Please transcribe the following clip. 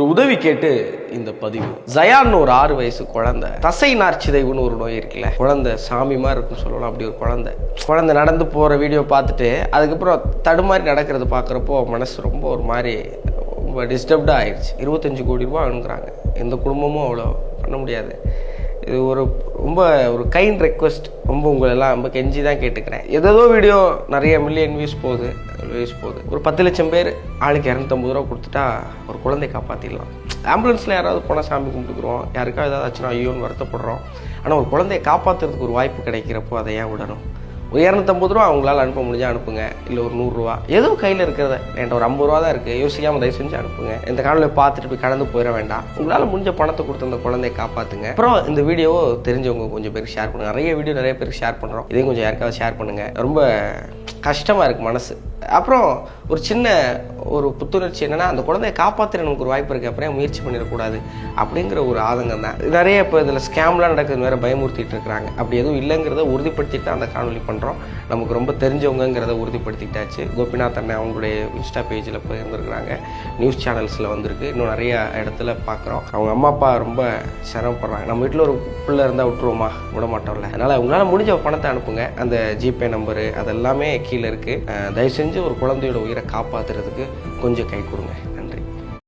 உதவி கேட்டு இந்த பதிவு. ஜயான்னு ஒரு 6 வயசு குழந்தை, தசை நார்ச்சிதைவுன்னு ஒரு நோய் இருக்குல்ல, குழந்தை சாமி மாதிரி இருக்குன்னு சொல்லலாம். அப்படி ஒரு குழந்தை நடந்து போகிற வீடியோ பார்த்துட்டு அதுக்கப்புறம் தடுமாறி நடக்கிறது பார்க்குறப்போ மனசு ரொம்ப ஒரு மாதிரி ரொம்ப டிஸ்டர்ப்டாக ஆயிடுச்சு. 25 கோடி ரூபா அனுப்புகிறாங்க. எந்த குடும்பமும் அவ்வளோ பண்ண முடியாது. இது ரொம்ப ஒரு கைண்ட் ரெக்வஸ்ட். ரொம்ப உங்களெல்லாம் ரொம்ப கெஞ்சி தான் கேட்டுக்கிறேன். ஏதோ வீடியோ நிறைய மில்லியன் வியூஸ் போகுது. ஒரு 10 லட்சம் பேர் ஆளுக்கு 250 ரூபா கொடுத்துட்டா ஒரு குழந்தைய காப்பாற்றிடலாம். ஆம்புலன்ஸில் யாராவது போனால் சாமி கும்பிட்டுக்குறோம், யாருக்காவது ஏதாவது ஆச்சுன்னா ஐயோன்னு வருத்தப்படுறோம். ஆனால் ஒரு குழந்தைய காப்பாற்றுறதுக்கு ஒரு வாய்ப்பு கிடைக்கிறப்போ அதை ஏன் விடணும்? ஒரு 250 ரூபா அவங்களால அனுப்ப முடிஞ்சால் அனுப்புங்க. இல்லை ஒரு 100 ரூபா, ஏதோ கையில் இருக்கிறத. என்கிட்ட ஒரு 50 ரூபா தான் இருக்குது, யோசிக்காமல் தயவு செஞ்சு அனுப்புங்க. இந்த காலையில் பார்த்துட்டு போய் கடந்து போயிட வேண்டாம். உங்களால் முடிஞ்ச பணத்தை கொடுத்து அந்த குழந்தைய காப்பாற்றுங்க. அப்புறம் இந்த வீடியோவை தெரிஞ்சவங்க கொஞ்சம் பேருக்கு ஷேர் பண்ணுங்கள். நிறைய பேருக்கு ஷேர் பண்ணுறோம். இதையும் கொஞ்சம் யாருக்காவது ஷேர் பண்ணுங்கள். ரொம்ப கஷ்டமாக இருக்குது மனசு. அப்புறம் ஒரு சின்ன ஒரு புத்துணர்ச்சி என்னென்னா, அந்த குழந்தைய காப்பாற்ற நமக்கு ஒரு வாய்ப்பு இருக்குது, அப்புறம் முயற்சி பண்ணிடக்கூடாது அப்படிங்கிற ஒரு ஆதங்கம் தான். நிறைய இப்போ இதில் ஸ்கேம்லாம் நடக்குது, வேறு பயமுறுத்திட்டு இருக்கிறாங்க. அப்படி எதுவும் இல்லைங்கிறத உறுதிப்படுத்திட்டு அந்த காணொலி பண்ணுறோம். நமக்கு ரொம்ப தெரிஞ்சவங்கிறத உறுதிப்படுத்திட்டாச்சு. கோபிநாத் அண்ணன் அவங்களுடைய இன்ஸ்டா பேஜில் போய் இருந்திருக்கிறாங்க, நியூஸ் சேனல்ஸில் வந்திருக்கு, இன்னும் நிறைய இடத்துல பார்க்குறோம். அவங்க அம்மா அப்பா ரொம்ப சிரமப்படுறாங்க. நம்ம வீட்டில் ஒரு பிள்ளை இருந்தால் விட்டுருவோமா? விட மாட்டோம்ல. அதனால் உங்களால் முடிஞ்ச பணத்தை அனுப்புங்க. அந்த ஜிபே நம்பரு அதெல்லாமே கீழே இருக்குது. தயவு செஞ்சு ஒரு குழந்தையோட உயிரை காப்பாற்றுறதுக்கு கொஞ்சம் கை கொடுங்க.